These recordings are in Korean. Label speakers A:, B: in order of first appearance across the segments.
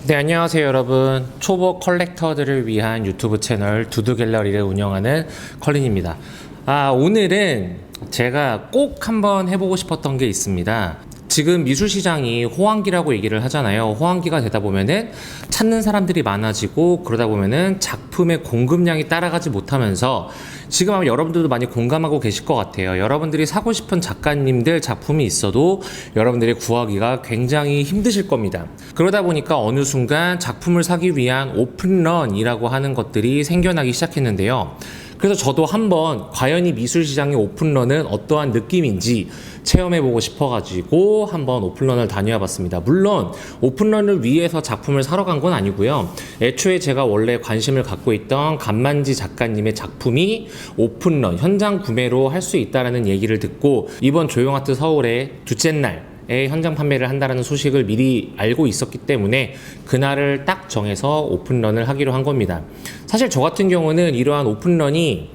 A: 네, 안녕하세요 여러분. 초보 컬렉터들을 위한 유튜브 채널 두두갤러리를 운영하는 컬린입니다. 오늘은 제가 꼭 한번 해보고 싶었던 게 있습니다. 지금 미술시장이 호황기라고 얘기를 하잖아요. 호황기가 되다 보면은 찾는 사람들이 많아지고, 그러다 보면은 작품의 공급량이 따라가지 못하면서 지금 아마 여러분들도 많이 공감하고 계실 것 같아요. 여러분들이 사고 싶은 작가님들 작품이 있어도 여러분들이 구하기가 굉장히 힘드실 겁니다. 그러다 보니까 어느 순간 작품을 사기 위한 오픈런이라고 하는 것들이 생겨나기 시작했는데요. 그래서 저도 한번 과연 이 미술시장의 오픈런은 어떠한 느낌인지 체험해보고 싶어가지고 한번 오픈런을 다녀와 봤습니다. 물론 오픈런을 위해서 작품을 사러 간 건 아니고요. 애초에 제가 원래 관심을 갖고 있던 간만지 작가님의 작품이 오픈런, 현장 구매로 할 수 있다는 얘기를 듣고 이번 조용아트 서울의 둘째 날에 현장 판매를 한다는 소식을 미리 알고 있었기 때문에 그날을 딱 정해서 오픈런을 하기로 한 겁니다. 사실 저 같은 경우는 이러한 오픈런이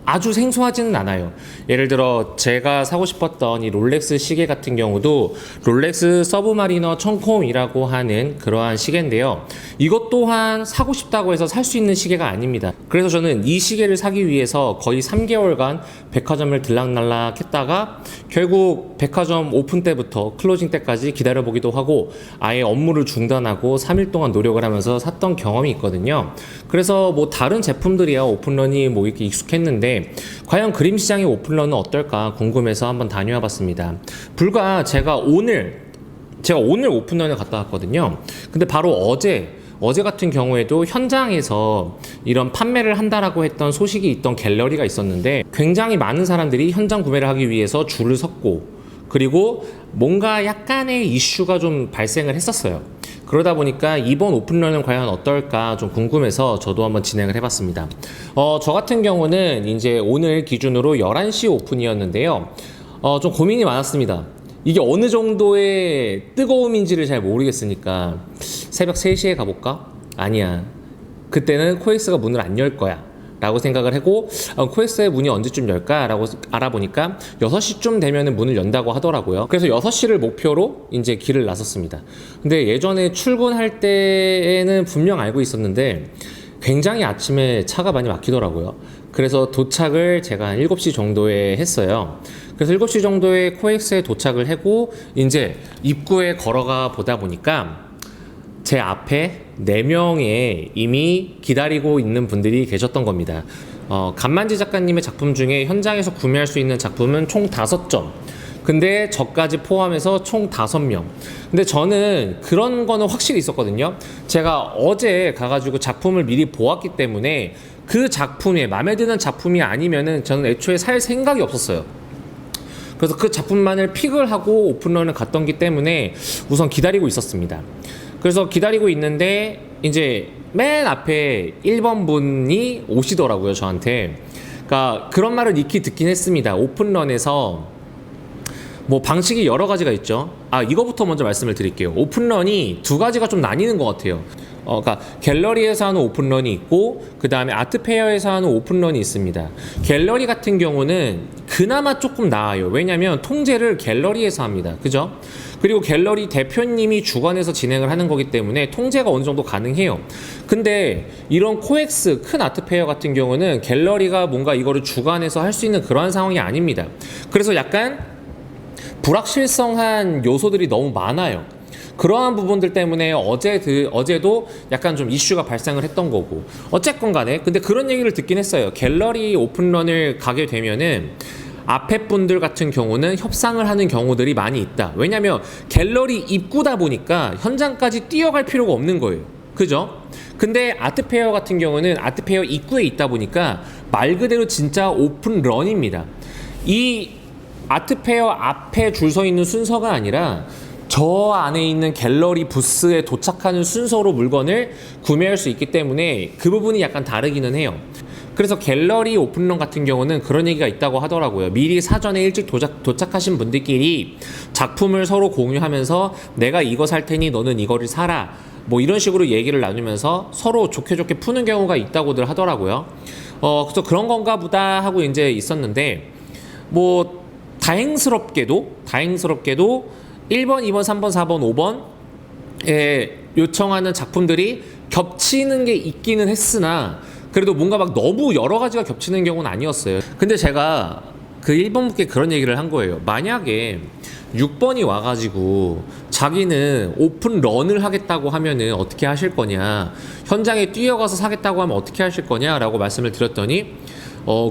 A: 아주 생소하지는 않아요. 예를 들어 제가 사고 싶었던 이 롤렉스 시계 같은 경우도 롤렉스 서브마리너 청콤이라고 하는 그러한 시계인데요. 이것 또한 사고 싶다고 해서 살 수 있는 시계가 아닙니다. 그래서 저는 이 시계를 사기 위해서 거의 3개월간 백화점을 들락날락 했다가 결국 백화점 오픈 때부터 클로징 때까지 기다려보기도 하고 아예 업무를 중단하고 3일 동안 노력을 하면서 샀던 경험이 있거든요. 그래서 다른 제품들이야 오픈런이 이렇게 익숙했는데 과연 그림시장의 오픈런은 어떨까 궁금해서 한번 다녀와 봤습니다. 불과 제가 오늘 오픈런을 갔다 왔거든요. 근데 바로 어제 같은 경우에도 현장에서 이런 판매를 한다라고 했던 소식이 있던 갤러리가 있었는데 굉장히 많은 사람들이 현장 구매를 하기 위해서 줄을 섰고, 그리고 뭔가 약간의 이슈가 좀 발생을 했었어요. 그러다 보니까 이번 오픈런은 과연 어떨까 좀 궁금해서 저도 한번 진행을 해봤습니다. 저 같은 경우는 이제 오늘 기준으로 11시 오픈이었는데요. 좀 고민이 많았습니다. 이게 어느 정도의 뜨거움인지를 잘 모르겠으니까 새벽 3시에 가볼까? 아니야. 그때는 코엑스가 문을 안 열 거야 라고 생각을 하고 코엑스의 문이 언제쯤 열까? 라고 알아보니까 6시쯤 되면 문을 연다고 하더라고요. 그래서 6시를 목표로 이제 길을 나섰습니다. 근데 예전에 출근할 때에는 분명 알고 있었는데 굉장히 아침에 차가 많이 막히더라고요. 그래서 도착을 제가 한 7시 정도에 했어요. 그래서 7시 정도에 코엑스에 도착을 하고 이제 입구에 걸어가 보다 보니까 제 앞에 4명의 이미 기다리고 있는 분들이 계셨던 겁니다. 간만지 작가님의 작품 중에 현장에서 구매할 수 있는 작품은 총 5점. 근데 저까지 포함해서 총 5명. 근데 저는 그런 거는 확실히 있었거든요. 제가 어제 가가지고 작품을 미리 보았기 때문에 그 작품에 마음에 드는 작품이 아니면은 저는 애초에 살 생각이 없었어요. 그래서 그 작품만을 픽을 하고 오픈런을 갔던기 때문에 우선 기다리고 있었습니다. 그래서 기다리고 있는데 이제 맨 앞에 1번 분이 오시더라고요, 저한테. 그러니까 그런 말을 익히 듣긴 했습니다. 오픈런에서 방식이 여러 가지가 있죠. 이거부터 먼저 말씀을 드릴게요. 오픈런이 두 가지가 좀 나뉘는 것 같아요. 그러니까 갤러리에서 하는 오픈런이 있고 그 다음에 아트페어에서 하는 오픈런이 있습니다. 갤러리 같은 경우는 그나마 조금 나아요. 왜냐하면 통제를 갤러리에서 합니다. 그죠? 그리고 갤러리 대표님이 주관해서 진행을 하는 거기 때문에 통제가 어느 정도 가능해요. 근데 이런 코엑스 큰 아트페어 같은 경우는 갤러리가 뭔가 이거를 주관해서 할 수 있는 그러한 상황이 아닙니다. 그래서 약간 불확실성한 요소들이 너무 많아요. 그러한 부분들 때문에 어제도 약간 좀 이슈가 발생을 했던 거고, 어쨌건 간에 근데 그런 얘기를 듣긴 했어요. 갤러리 오픈런을 가게 되면은 앞에 분들 같은 경우는 협상을 하는 경우들이 많이 있다. 왜냐면 갤러리 입구다 보니까 현장까지 뛰어갈 필요가 없는 거예요. 그죠? 근데 아트페어 같은 경우는 아트페어 입구에 있다 보니까 말 그대로 진짜 오픈런입니다. 이 아트페어 앞에 줄 서 있는 순서가 아니라 저 안에 있는 갤러리 부스에 도착하는 순서로 물건을 구매할 수 있기 때문에 그 부분이 약간 다르기는 해요. 그래서 갤러리 오픈런 같은 경우는 그런 얘기가 있다고 하더라고요. 미리 사전에 일찍 도착하신 분들끼리 작품을 서로 공유하면서 내가 이거 살 테니 너는 이거를 사라, 이런 식으로 얘기를 나누면서 서로 좋게 푸는 경우가 있다고들 하더라고요. 그래서 그런 건가 보다 하고 이제 있었는데 다행스럽게도 1번, 2번, 3번, 4번, 5번 요청하는 작품들이 겹치는 게 있기는 했으나 그래도 뭔가 막 너무 여러 가지가 겹치는 경우는 아니었어요. 근데 제가 그 1번 분께 그런 얘기를 한 거예요. 만약에 6번이 와가지고 자기는 오픈 런을 하겠다고 하면은 어떻게 하실 거냐, 현장에 뛰어가서 사겠다고 하면 어떻게 하실 거냐라고 말씀을 드렸더니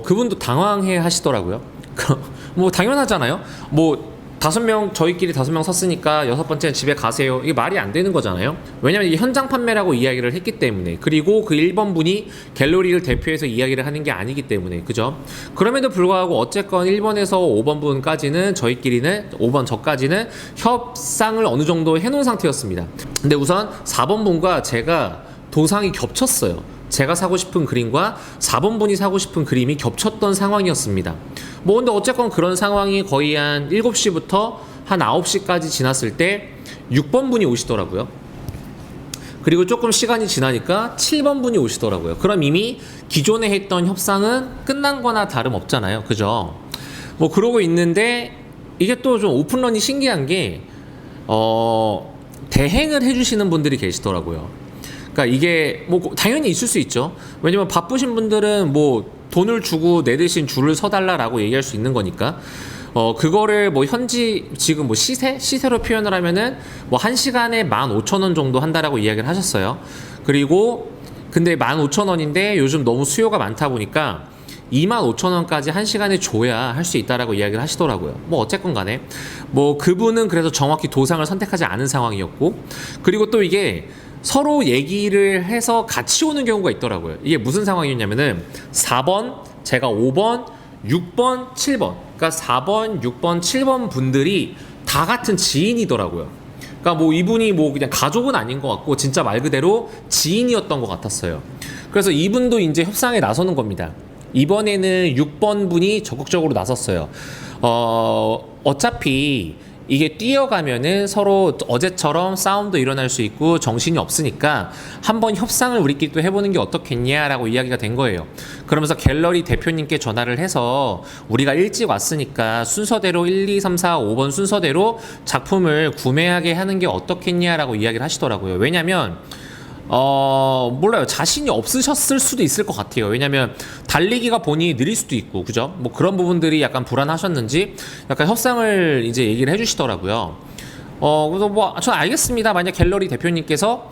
A: 그분도 당황해 하시더라고요. 뭐 당연하잖아요. 뭐 5명, 저희끼리 5명 샀으니까 6번째는 집에 가세요. 이게 말이 안 되는 거잖아요. 왜냐면 이게 현장 판매라고 이야기를 했기 때문에, 그리고 그 1번 분이 갤러리를 대표해서 이야기를 하는 게 아니기 때문에, 그죠? 그럼에도 불구하고 어쨌건 1번에서 5번 분까지는 저희끼리는, 5번 저까지는 협상을 어느 정도 해놓은 상태였습니다. 근데 우선 4번 분과 제가 도상이 겹쳤어요. 제가 사고 싶은 그림과 4번 분이 사고 싶은 그림이 겹쳤던 상황이었습니다. 뭐 근데 어쨌건 그런 상황이 거의 한 7시부터 한 9시까지 지났을 때 6번 분이 오시더라고요. 그리고 조금 시간이 지나니까 7번 분이 오시더라고요. 그럼 이미 기존에 했던 협상은 끝난 거나 다름없잖아요. 그죠? 뭐 그러고 있는데 이게 또 좀 오픈런이 신기한 게 대행을 해주시는 분들이 계시더라고요. 그러니까 이게 뭐 당연히 있을 수 있죠. 왜냐면 바쁘신 분들은 뭐 돈을 주고 내 대신 줄을 서달라라고 얘기할 수 있는 거니까. 그거를 뭐 현지 지금 뭐 시세로 표현을 하면은 뭐 1시간에 15,000원 정도 한다라고 이야기를 하셨어요. 그리고 근데 15,000원인데 요즘 너무 수요가 많다 보니까 25,000원까지 1시간에 줘야 할 수 있다라고 이야기를 하시더라고요. 뭐 어쨌건 간에 뭐 그분은 그래서 정확히 도상을 선택하지 않은 상황이었고, 그리고 또 이게 서로 얘기를 해서 같이 오는 경우가 있더라고요. 이게 무슨 상황이었냐면은 4번, 제가 5번, 6번, 7번, 그러니까 4번, 6번, 7번 분들이 다 같은 지인이더라고요. 그러니까 뭐 이분이 뭐 그냥 가족은 아닌 것 같고 진짜 말 그대로 지인이었던 것 같았어요. 그래서 이분도 이제 협상에 나서는 겁니다. 이번에는 6번 분이 적극적으로 나섰어요. 어차피 이게 뛰어가면은 서로 어제처럼 싸움도 일어날 수 있고 정신이 없으니까 한번 협상을 우리끼리 또 해보는 게 어떻겠냐라고 이야기가 된 거예요. 그러면서 갤러리 대표님께 전화를 해서 우리가 일찍 왔으니까 순서대로 1, 2, 3, 4, 5번 순서대로 작품을 구매하게 하는 게 어떻겠냐라고 이야기를 하시더라고요. 왜냐면 몰라요. 자신이 없으셨을 수도 있을 것 같아요. 왜냐면 달리기가 본인이 느릴 수도 있고, 그죠? 뭐 그런 부분들이 약간 불안하셨는지 약간 협상을 이제 얘기를 해주시더라고요. 그래서 뭐 전 알겠습니다. 만약 갤러리 대표님께서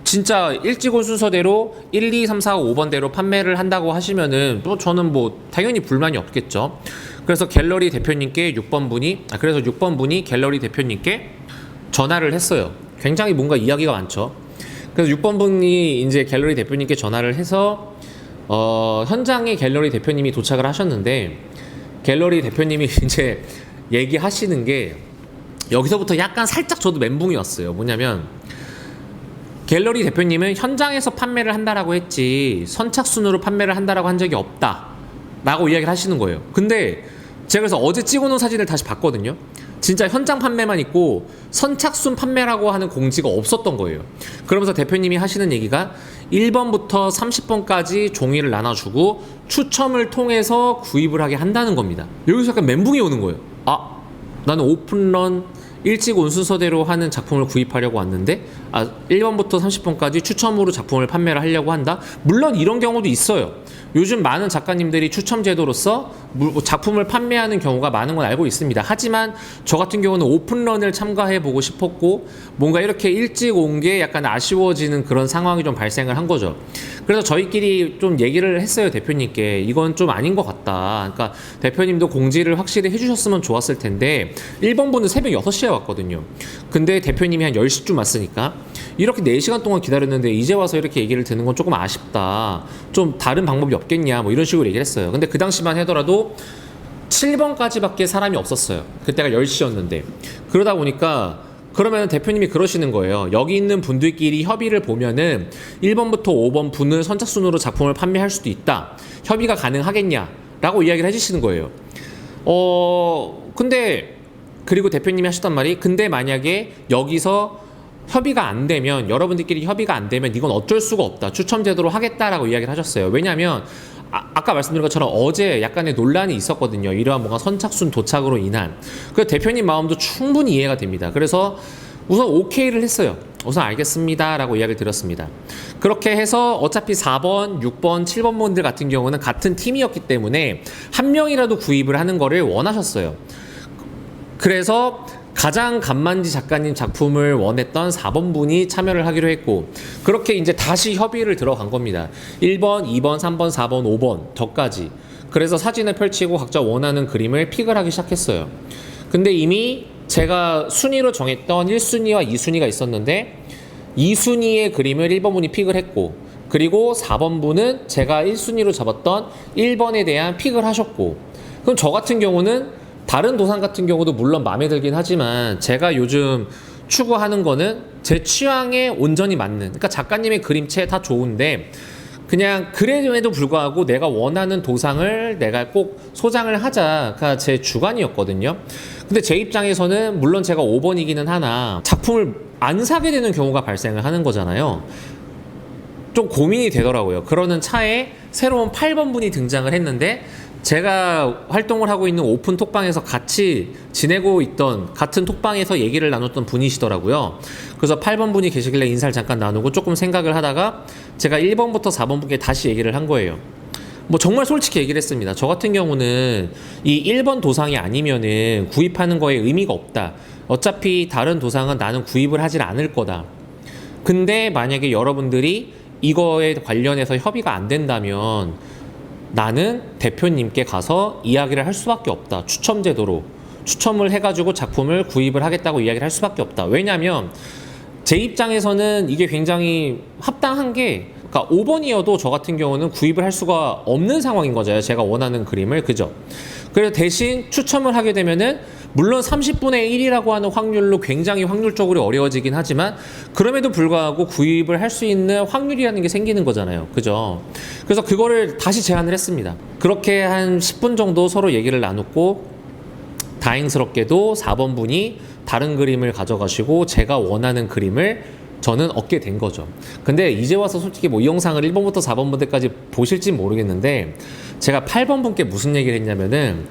A: 진짜 일찍 온 순서대로 1, 2, 3, 4, 5번대로 판매를 한다고 하시면은 또 저는 뭐 당연히 불만이 없겠죠. 그래서 갤러리 대표님께 6번 분이 그래서 6번 분이 갤러리 대표님께 전화를 했어요. 굉장히 뭔가 이야기가 많죠. 그래서 6번 분이 이제 갤러리 대표님께 전화를 해서 현장에 갤러리 대표님이 도착을 하셨는데, 갤러리 대표님이 이제 얘기하시는 게 여기서부터 약간 살짝 저도 멘붕이 왔어요. 뭐냐면 갤러리 대표님은 현장에서 판매를 한다라고 했지 선착순으로 판매를 한다라고 한 적이 없다라고 이야기를 하시는 거예요. 근데 제가 그래서 어제 찍어놓은 사진을 다시 봤거든요. 진짜 현장 판매만 있고 선착순 판매라고 하는 공지가 없었던 거예요. 그러면서 대표님이 하시는 얘기가 1번부터 30번까지 종이를 나눠주고 추첨을 통해서 구입을 하게 한다는 겁니다. 여기서 약간 멘붕이 오는 거예요. 나는 오픈런 일찍 온 순서대로 하는 작품을 구입하려고 왔는데 1번부터 30번까지 추첨으로 작품을 판매를 하려고 한다? 물론 이런 경우도 있어요. 요즘 많은 작가님들이 추첨 제도로서 작품을 판매하는 경우가 많은 건 알고 있습니다. 하지만 저 같은 경우는 오픈런을 참가해 보고 싶었고 뭔가 이렇게 일찍 온 게 약간 아쉬워지는 그런 상황이 좀 발생을 한 거죠. 그래서 저희끼리 좀 얘기를 했어요. 대표님께 이건 좀 아닌 것 같다. 그러니까 대표님도 공지를 확실히 해주셨으면 좋았을 텐데 1번 분은 새벽 6시에 왔거든요. 근데 대표님이 한 10시쯤 왔으니까 이렇게 4시간 동안 기다렸는데 이제 와서 이렇게 얘기를 듣는 건 조금 아쉽다. 좀 다른 방법이 없겠냐 뭐 이런 식으로 얘기를 했어요. 근데 그 당시만 하더라도 7번까지밖에 사람이 없었어요. 그때가 10시였는데 그러다 보니까 그러면 대표님이 그러시는 거예요. 여기 있는 분들끼리 협의를 보면은 1번부터 5번 분을 선착순으로 작품을 판매할 수도 있다. 협의가 가능하겠냐 라고 이야기를 해주시는 거예요. 근데 그리고 대표님이 하셨단 말이 근데 만약에 여기서 협의가 안 되면 여러분들끼리 협의가 안 되면 이건 어쩔 수가 없다. 추첨 제도로 하겠다라고 이야기를 하셨어요. 왜냐하면 아까 말씀드린 것처럼 어제 약간의 논란이 있었거든요. 이러한 뭔가 선착순 도착으로 인한. 그 대표님 마음도 충분히 이해가 됩니다. 그래서 우선 오케이를 했어요. 우선 알겠습니다 라고 이야기를 드렸습니다. 그렇게 해서 어차피 4번, 6번, 7번 분들 같은 경우는 같은 팀이었기 때문에 한 명이라도 구입을 하는 거를 원하셨어요. 그래서 가장 간만지 작가님 작품을 원했던 4번 분이 참여를 하기로 했고, 그렇게 이제 다시 협의를 들어간 겁니다. 1번, 2번, 3번, 4번, 5번 저까지. 그래서 사진을 펼치고 각자 원하는 그림을 픽을 하기 시작했어요. 근데 이미 제가 순위로 정했던 1순위와 2순위가 있었는데 2순위의 그림을 1번 분이 픽을 했고, 그리고 4번 분은 제가 1순위로 잡았던 1번에 대한 픽을 하셨고, 그럼 저 같은 경우는 다른 도상 같은 경우도 물론 마음에 들긴 하지만 제가 요즘 추구하는 거는 제 취향에 온전히 맞는, 그러니까 작가님의 그림체 다 좋은데 그냥 그럼에도 불구하고 내가 원하는 도상을 내가 꼭 소장을 하자가 제 주관이었거든요. 근데 제 입장에서는 물론 제가 5번이기는 하나 작품을 안 사게 되는 경우가 발생을 하는 거잖아요. 좀 고민이 되더라고요. 그러는 차에 새로운 8번 분이 등장을 했는데 제가 활동을 하고 있는 오픈 톡방에서 같이 지내고 있던, 같은 톡방에서 얘기를 나눴던 분이시더라고요. 그래서 8번 분이 계시길래 인사를 잠깐 나누고 조금 생각을 하다가 제가 1번부터 4번 분께 다시 얘기를 한 거예요. 뭐 정말 솔직히 얘기를 했습니다. 저 같은 경우는 이 1번 도상이 아니면은 구입하는 거에 의미가 없다. 어차피 다른 도상은 나는 구입을 하질 않을 거다. 근데 만약에 여러분들이 이거에 관련해서 협의가 안 된다면 나는 대표님께 가서 이야기를 할 수밖에 없다. 추첨 제도로 추첨을 해가지고 작품을 구입을 하겠다고 이야기를 할 수밖에 없다. 왜냐하면 제 입장에서는 이게 굉장히 합당한 게, 그러니까 5번이어도 저 같은 경우는 구입을 할 수가 없는 상황인 거죠. 제가 원하는 그림을. 그죠? 그래서 대신 추첨을 하게 되면은 물론 30분의 1이라고 하는 확률로 굉장히 확률적으로 어려워지긴 하지만 그럼에도 불구하고 구입을 할 수 있는 확률이라는 게 생기는 거잖아요. 그죠? 그래서 그거를 다시 제안을 했습니다. 그렇게 한 10분 정도 서로 얘기를 나눴고 다행스럽게도 4번 분이 다른 그림을 가져가시고 제가 원하는 그림을 저는 얻게 된 거죠. 근데 이제 와서 솔직히 뭐 이 영상을 1번부터 4번 분들까지 보실진 모르겠는데 제가 8번 분께 무슨 얘기를 했냐면은,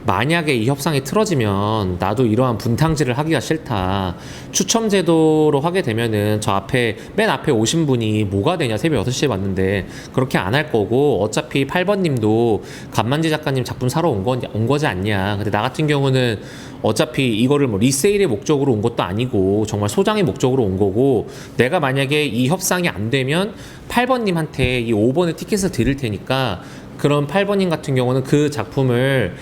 A: 만약에 이 협상이 틀어지면 나도 이러한 분탕질을 하기가 싫다. 추첨 제도로 하게 되면은 저 앞에 맨 앞에 오신 분이 뭐가 되냐, 새벽 6시에 왔는데 그렇게 안 할 거고, 어차피 8번 님도 간만지 작가님 작품 사러 온 거지 않냐. 근데 나 같은 경우는 어차피 이거를 뭐 리세일의 목적으로 온 것도 아니고 정말 소장의 목적으로 온 거고, 내가 만약에 이 협상이 안 되면 8번 님한테 이 5번의 티켓을 드릴 테니까 그런 8번 님 같은 경우는 그 작품을,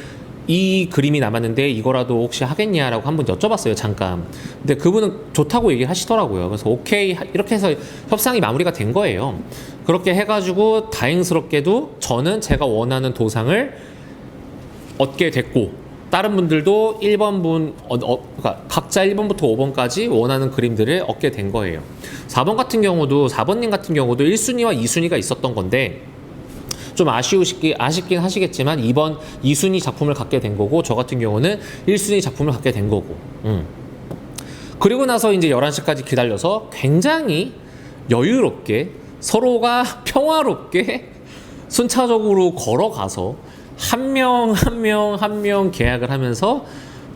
A: 이 그림이 남았는데 이거라도 혹시 하겠냐라고 한번 여쭤봤어요, 잠깐. 근데 그분은 좋다고 얘기를 하시더라고요. 그래서 오케이, 이렇게 해서 협상이 마무리가 된 거예요. 그렇게 해가지고 다행스럽게도 저는 제가 원하는 도상을 얻게 됐고, 다른 분들도 1번 분, 그러니까 각자 1번부터 5번까지 원하는 그림들을 얻게 된 거예요. 4번 같은 경우도, 4번님 같은 경우도 1순위와 2순위가 있었던 건데 좀 아쉽긴 하시겠지만 2번 2순위 작품을 갖게 된 거고, 저 같은 경우는 1순위 작품을 갖게 된 거고. 그리고 나서 이제 11시까지 기다려서 굉장히 여유롭게 서로가 평화롭게 순차적으로 걸어가서 한 명 계약을 하면서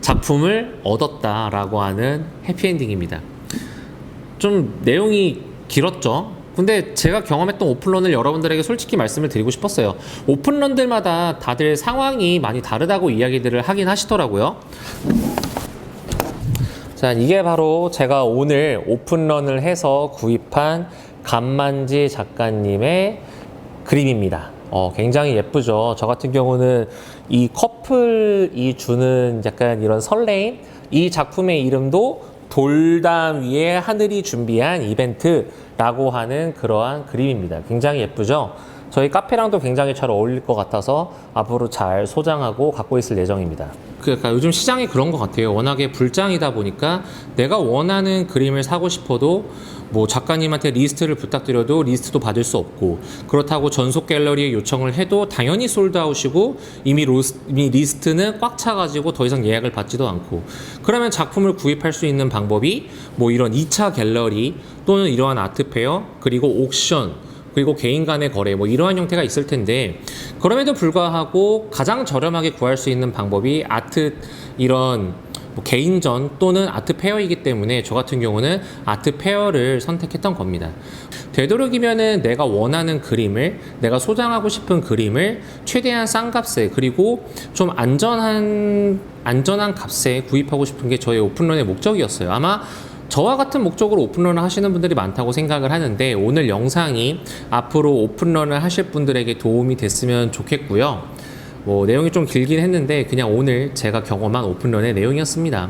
A: 작품을 얻었다라고 하는 해피엔딩입니다. 좀 내용이 길었죠. 근데 제가 경험했던 오픈런을 여러분들에게 솔직히 말씀을 드리고 싶었어요. 오픈런들마다 다들 상황이 많이 다르다고 이야기들을 하긴 하시더라고요. 자, 이게 바로 제가 오늘 오픈런을 해서 구입한 간만지 작가님의 그림입니다. 굉장히 예쁘죠. 저 같은 경우는 이 커플이 주는 약간 이런 설레임, 이 작품의 이름도 돌담 위에 하늘이 준비한 이벤트라고 하는 그러한 그림입니다. 굉장히 예쁘죠? 저희 카페랑도 굉장히 잘 어울릴 것 같아서 앞으로 잘 소장하고 갖고 있을 예정입니다. 그러니까 요즘 시장이 그런 것 같아요. 워낙에 불장이다 보니까 내가 원하는 그림을 사고 싶어도 뭐 작가님한테 리스트를 부탁드려도 리스트도 받을 수 없고, 그렇다고 전속 갤러리에 요청을 해도 당연히 솔드아웃이고 이미 리스트는 꽉 차가지고 더 이상 예약을 받지도 않고, 그러면 작품을 구입할 수 있는 방법이 뭐 이런 2차 갤러리 또는 이러한 아트페어, 그리고 옥션, 그리고 개인 간의 거래, 뭐 이러한 형태가 있을 텐데, 그럼에도 불구하고 가장 저렴하게 구할 수 있는 방법이 이런 뭐 개인전 또는 아트 페어이기 때문에 저 같은 경우는 아트 페어를 선택했던 겁니다. 되도록이면은 내가 원하는 그림을, 내가 소장하고 싶은 그림을 최대한 싼 값에, 그리고 좀 안전한 값에 구입하고 싶은 게 저의 오픈런의 목적이었어요. 아마 저와 같은 목적으로 오픈런을 하시는 분들이 많다고 생각을 하는데, 오늘 영상이 앞으로 오픈런을 하실 분들에게 도움이 됐으면 좋겠고요. 뭐 내용이 좀 길긴 했는데 그냥 오늘 제가 경험한 오픈런의 내용이었습니다.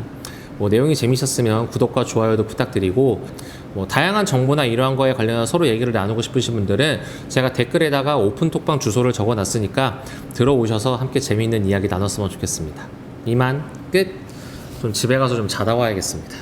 A: 뭐 내용이 재미있었으면 구독과 좋아요도 부탁드리고, 뭐 다양한 정보나 이러한 거에 관련해서 서로 얘기를 나누고 싶으신 분들은 제가 댓글에다가 오픈톡방 주소를 적어 놨으니까 들어오셔서 함께 재미있는 이야기 나눴으면 좋겠습니다. 이만 끝. 좀 집에 가서 좀 자다 와야겠습니다.